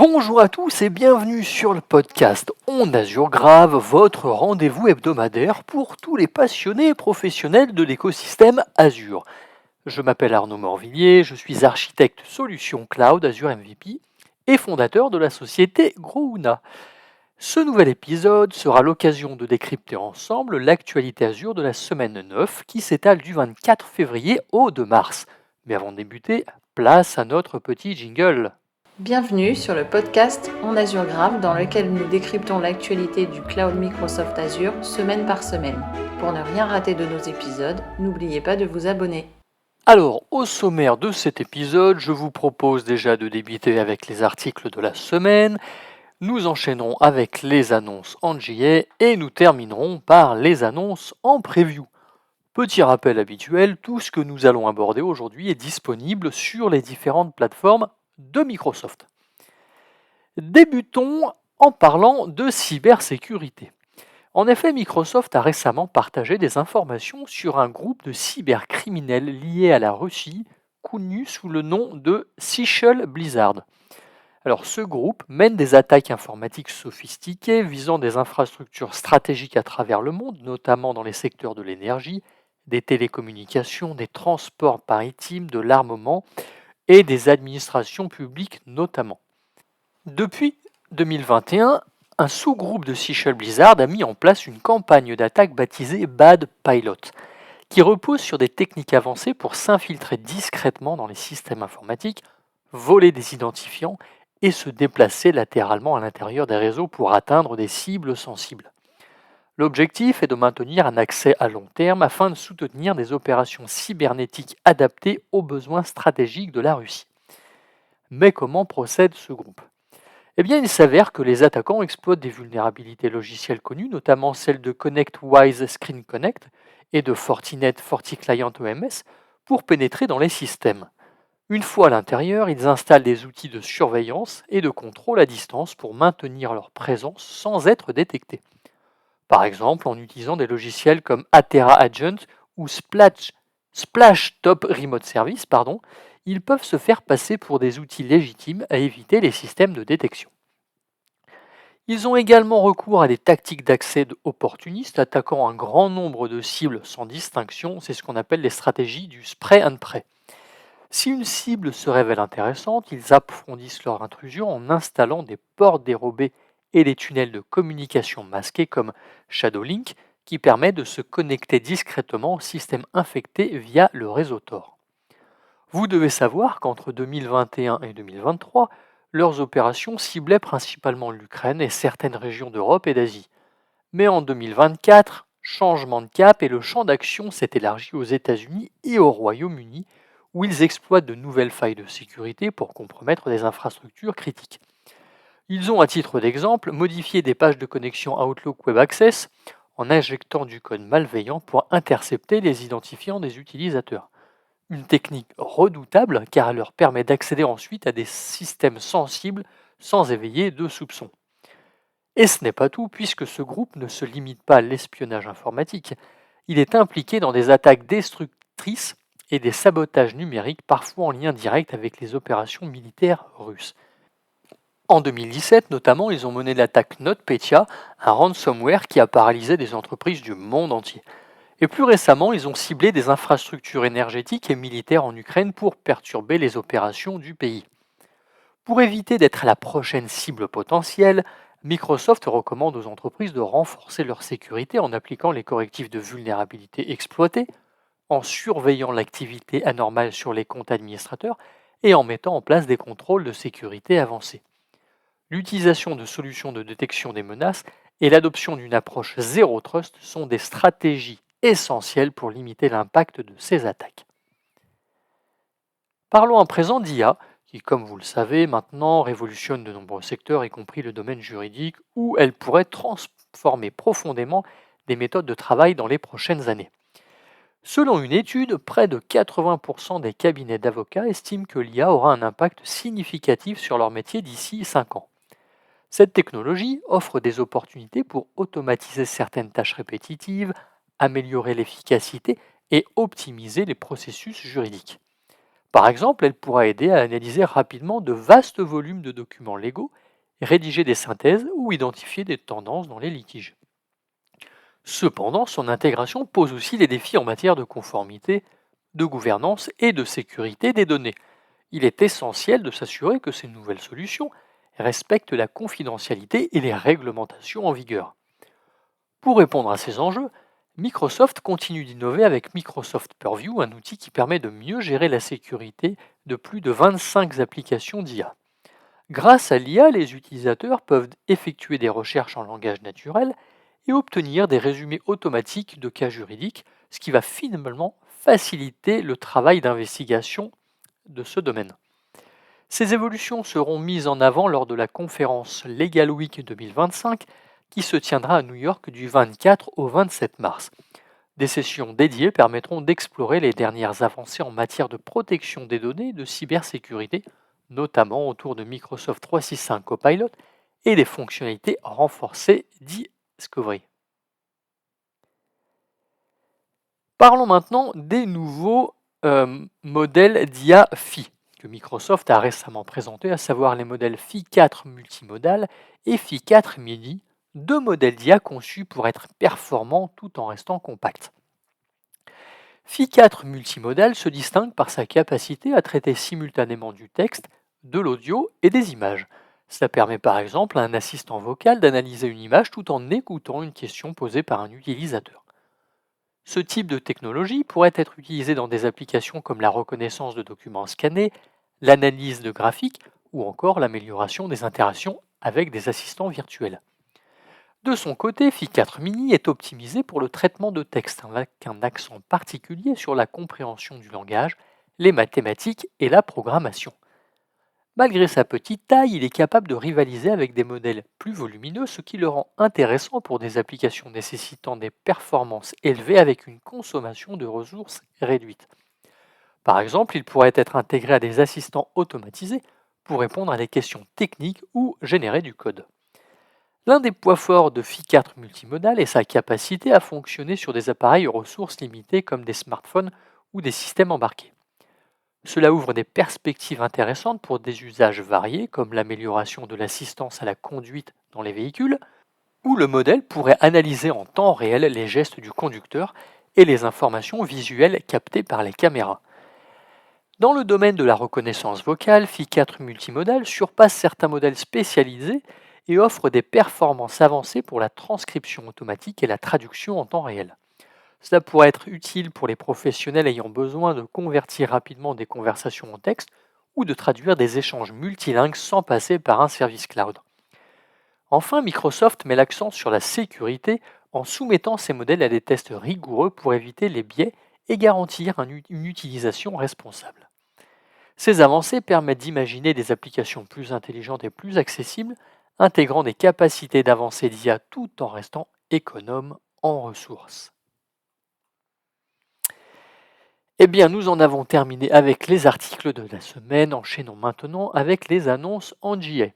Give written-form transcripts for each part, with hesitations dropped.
Bonjour à tous et bienvenue sur le podcast On Azure Grave, votre rendez-vous hebdomadaire pour tous les passionnés professionnels de l'écosystème Azure. Je m'appelle Arnaud Morvillier, je suis architecte solution cloud Azure MVP et fondateur de la société Grouna. Ce nouvel épisode sera l'occasion de décrypter ensemble l'actualité Azure de la semaine 9 qui s'étale du 24 février au 2 mars. Mais avant de débuter, place à notre petit jingle. Bienvenue sur le podcast On Azure Grave dans lequel nous décryptons l'actualité du cloud Microsoft Azure semaine par semaine. Pour ne rien rater de nos épisodes, n'oubliez pas de vous abonner. Alors, au sommaire de cet épisode, je vous propose déjà de débuter avec les articles de la semaine. Nous enchaînerons avec les annonces en JA et nous terminerons par les annonces en preview. Petit rappel habituel, tout ce que nous allons aborder aujourd'hui est disponible sur les différentes plateformes de Microsoft. Débutons en parlant de cybersécurité. En effet, Microsoft a récemment partagé des informations sur un groupe de cybercriminels liés à la Russie, connu sous le nom de Sichel Blizzard. Alors, ce groupe mène des attaques informatiques sophistiquées visant des infrastructures stratégiques à travers le monde, notamment dans les secteurs de l'énergie, des télécommunications, des transports maritimes, de l'armement et des administrations publiques notamment. Depuis 2021, un sous-groupe de Sichel Blizzard a mis en place une campagne d'attaque baptisée Bad Pilot, qui repose sur des techniques avancées pour s'infiltrer discrètement dans les systèmes informatiques, voler des identifiants et se déplacer latéralement à l'intérieur des réseaux pour atteindre des cibles sensibles. L'objectif est de maintenir un accès à long terme afin de soutenir des opérations cybernétiques adaptées aux besoins stratégiques de la Russie. Mais comment procède ce groupe ? Eh bien, il s'avère que les attaquants exploitent des vulnérabilités logicielles connues, notamment celles de ConnectWise Screen Connect et de Fortinet FortiClient OMS, pour pénétrer dans les systèmes. Une fois à l'intérieur, ils installent des outils de surveillance et de contrôle à distance pour maintenir leur présence sans être détectés. Par exemple, en utilisant des logiciels comme Atera Agent ou Splash Top Remote Service, ils peuvent se faire passer pour des outils légitimes à éviter les systèmes de détection. Ils ont également recours à des tactiques d'accès opportunistes, attaquant un grand nombre de cibles sans distinction. C'est ce qu'on appelle les stratégies du spray and pray. Si une cible se révèle intéressante, ils approfondissent leur intrusion en installant des portes dérobées et des tunnels de communication masqués comme Shadowlink, qui permet de se connecter discrètement au système infecté via le réseau Tor. Vous devez savoir qu'entre 2021 et 2023, leurs opérations ciblaient principalement l'Ukraine et certaines régions d'Europe et d'Asie. Mais en 2024, changement de cap et le champ d'action s'est élargi aux États-Unis et au Royaume-Uni, où ils exploitent de nouvelles failles de sécurité pour compromettre des infrastructures critiques. Ils ont, à titre d'exemple, modifié des pages de connexion Outlook Web Access en injectant du code malveillant pour intercepter les identifiants des utilisateurs. Une technique redoutable car elle leur permet d'accéder ensuite à des systèmes sensibles sans éveiller de soupçons. Et ce n'est pas tout, puisque ce groupe ne se limite pas à l'espionnage informatique. Il est impliqué dans des attaques destructrices et des sabotages numériques, parfois en lien direct avec les opérations militaires russes. En 2017, notamment, ils ont mené l'attaque NotPetya, un ransomware qui a paralysé des entreprises du monde entier. Et plus récemment, ils ont ciblé des infrastructures énergétiques et militaires en Ukraine pour perturber les opérations du pays. Pour éviter d'être la prochaine cible potentielle, Microsoft recommande aux entreprises de renforcer leur sécurité en appliquant les correctifs de vulnérabilité exploités, en surveillant l'activité anormale sur les comptes administrateurs et en mettant en place des contrôles de sécurité avancés. L'utilisation de solutions de détection des menaces et l'adoption d'une approche zéro trust sont des stratégies essentielles pour limiter l'impact de ces attaques. Parlons à présent d'IA, qui, comme vous le savez, maintenant révolutionne de nombreux secteurs, y compris le domaine juridique, où elle pourrait transformer profondément des méthodes de travail dans les prochaines années. Selon une étude, près de 80% des cabinets d'avocats estiment que l'IA aura un impact significatif sur leur métier d'ici 5 ans. Cette technologie offre des opportunités pour automatiser certaines tâches répétitives, améliorer l'efficacité et optimiser les processus juridiques. Par exemple, elle pourra aider à analyser rapidement de vastes volumes de documents légaux, rédiger des synthèses ou identifier des tendances dans les litiges. Cependant, son intégration pose aussi des défis en matière de conformité, de gouvernance et de sécurité des données. Il est essentiel de s'assurer que ces nouvelles solutions respectent la confidentialité et les réglementations en vigueur. Pour répondre à ces enjeux, Microsoft continue d'innover avec Microsoft Purview, un outil qui permet de mieux gérer la sécurité de plus de 25 applications d'IA. Grâce à l'IA, les utilisateurs peuvent effectuer des recherches en langage naturel et obtenir des résumés automatiques de cas juridiques, ce qui va finalement faciliter le travail d'investigation de ce domaine. Ces évolutions seront mises en avant lors de la conférence Legal Week 2025 qui se tiendra à New York du 24 au 27 mars. Des sessions dédiées permettront d'explorer les dernières avancées en matière de protection des données et de cybersécurité, notamment autour de Microsoft 365 Copilot et des fonctionnalités renforcées d'e-discovery. Parlons maintenant des nouveaux modèles d'IA Phi que Microsoft a récemment présentés, à savoir les modèles Phi 4 multimodal et Phi 4 mini, deux modèles d'IA conçus pour être performants tout en restant compacts. Phi 4 multimodal se distingue par sa capacité à traiter simultanément du texte, de l'audio et des images. Cela permet par exemple à un assistant vocal d'analyser une image tout en écoutant une question posée par un utilisateur. Ce type de technologie pourrait être utilisé dans des applications comme la reconnaissance de documents scannés, l'analyse de graphiques ou encore l'amélioration des interactions avec des assistants virtuels. De son côté, Phi 4 Mini est optimisé pour le traitement de texte avec un accent particulier sur la compréhension du langage, les mathématiques et la programmation. Malgré sa petite taille, il est capable de rivaliser avec des modèles plus volumineux, ce qui le rend intéressant pour des applications nécessitant des performances élevées avec une consommation de ressources réduite. Par exemple, il pourrait être intégré à des assistants automatisés pour répondre à des questions techniques ou générer du code. L'un des points forts de Phi 4 multimodal est sa capacité à fonctionner sur des appareils aux ressources limitées comme des smartphones ou des systèmes embarqués. Cela ouvre des perspectives intéressantes pour des usages variés comme l'amélioration de l'assistance à la conduite dans les véhicules, où le modèle pourrait analyser en temps réel les gestes du conducteur et les informations visuelles captées par les caméras. Dans le domaine de la reconnaissance vocale, Phi 4 multimodal surpasse certains modèles spécialisés et offre des performances avancées pour la transcription automatique et la traduction en temps réel. Cela pourrait être utile pour les professionnels ayant besoin de convertir rapidement des conversations en texte ou de traduire des échanges multilingues sans passer par un service cloud. Enfin, Microsoft met l'accent sur la sécurité en soumettant ces modèles à des tests rigoureux pour éviter les biais et garantir une utilisation responsable. Ces avancées permettent d'imaginer des applications plus intelligentes et plus accessibles, intégrant des capacités d'avancée d'IA tout en restant économes en ressources. Eh bien, nous en avons terminé avec les articles de la semaine. Enchaînons maintenant avec les annonces en JA.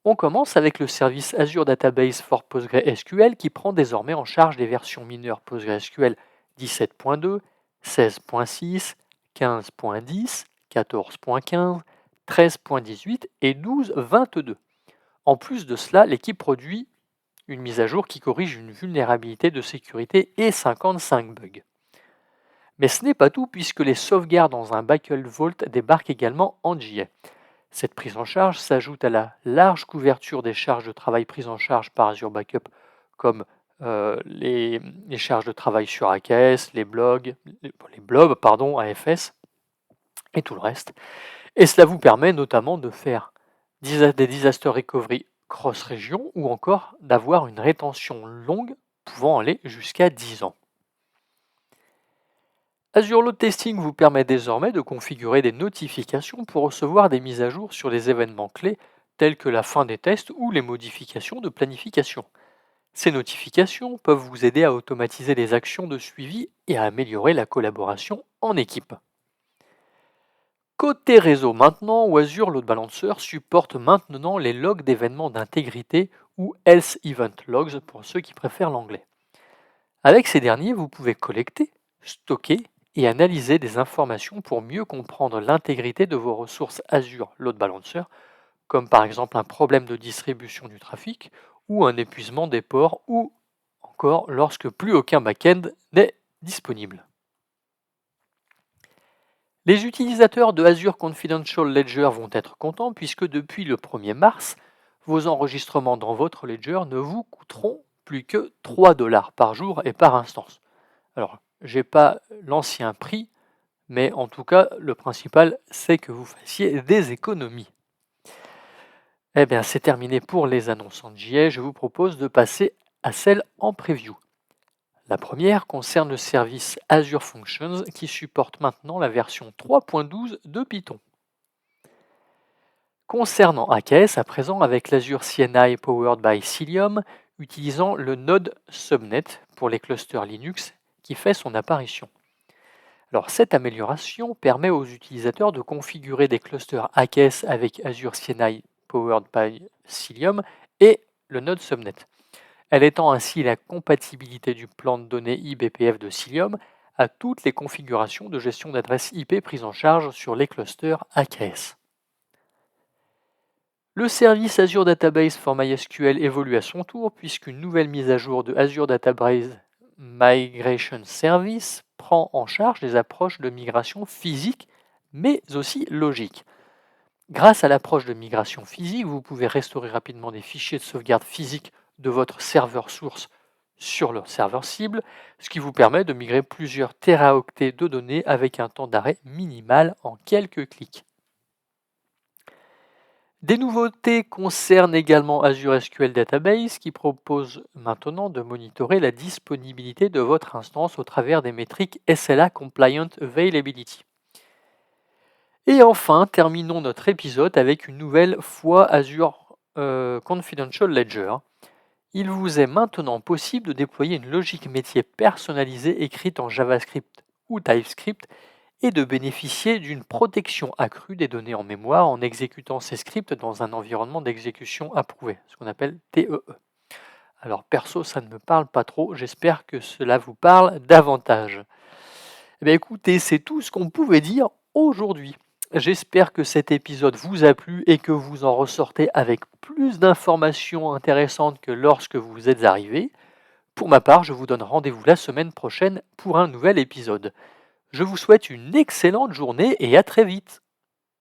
On commence avec le service Azure Database for PostgreSQL qui prend désormais en charge les versions mineures PostgreSQL 17.2, 16.6, 15.10, 14.15, 13.18 et 12.22. En plus de cela, l'équipe produit une mise à jour qui corrige une vulnérabilité de sécurité et 55 bugs. Mais ce n'est pas tout puisque les sauvegardes dans un Backup Vault débarquent également en JA. Cette prise en charge s'ajoute à la large couverture des charges de travail prises en charge par Azure Backup comme les charges de travail sur AKS, les blobs, AFS et tout le reste. Et cela vous permet notamment de faire des disaster recovery cross-région ou encore d'avoir une rétention longue pouvant aller jusqu'à 10 ans. Azure Load Testing vous permet désormais de configurer des notifications pour recevoir des mises à jour sur les événements clés tels que la fin des tests ou les modifications de planification. Ces notifications peuvent vous aider à automatiser les actions de suivi et à améliorer la collaboration en équipe. Côté réseau maintenant, Azure Load Balancer supporte maintenant les logs d'événements d'intégrité ou Health Event Logs pour ceux qui préfèrent l'anglais. Avec ces derniers, vous pouvez collecter, stocker et analyser des informations pour mieux comprendre l'intégrité de vos ressources Azure Load Balancer, comme par exemple un problème de distribution du trafic ou un épuisement des ports ou encore lorsque plus aucun back-end n'est disponible. Les utilisateurs de Azure Confidential Ledger vont être contents puisque depuis le 1er mars, vos enregistrements dans votre ledger ne vous coûteront plus que 3 $ par jour et par instance. Alors, je n'ai pas l'ancien prix, mais en tout cas, le principal, c'est que vous fassiez des économies. Eh bien, c'est terminé pour les annonces en JA. Je vous propose de passer à celles en preview. La première concerne le service Azure Functions qui supporte maintenant la version 3.12 de Python. Concernant AKS, à présent avec l'Azure CNI Powered by Cilium, utilisant le node Subnet pour les clusters Linux qui fait son apparition. Alors cette amélioration permet aux utilisateurs de configurer des clusters AKS avec Azure CNI Powered by Cilium et le node Subnet. Elle étend ainsi la compatibilité du plan de données eBPF de Cilium à toutes les configurations de gestion d'adresses IP prises en charge sur les clusters AKS. Le service Azure Database for MySQL évolue à son tour puisqu'une nouvelle mise à jour de Azure Database Migration Service prend en charge les approches de migration physique mais aussi logique. Grâce à l'approche de migration physique, vous pouvez restaurer rapidement des fichiers de sauvegarde physique de votre serveur source sur le serveur cible, ce qui vous permet de migrer plusieurs téraoctets de données avec un temps d'arrêt minimal en quelques clics. Des nouveautés concernent également Azure SQL Database qui propose maintenant de monitorer la disponibilité de votre instance au travers des métriques SLA Compliant Availability. Et enfin, terminons notre épisode avec une nouvelle fois Azure Confidential Ledger. Il vous est maintenant possible de déployer une logique métier personnalisée écrite en JavaScript ou TypeScript et de bénéficier d'une protection accrue des données en mémoire en exécutant ces scripts dans un environnement d'exécution approuvé, ce qu'on appelle TEE. Alors perso, ça ne me parle pas trop, j'espère que cela vous parle davantage. Eh bien, écoutez, c'est tout ce qu'on pouvait dire aujourd'hui. J'espère que cet épisode vous a plu et que vous en ressortez avec plus d'informations intéressantes que lorsque vous êtes arrivé. Pour ma part, je vous donne rendez-vous la semaine prochaine pour un nouvel épisode. Je vous souhaite une excellente journée et à très vite.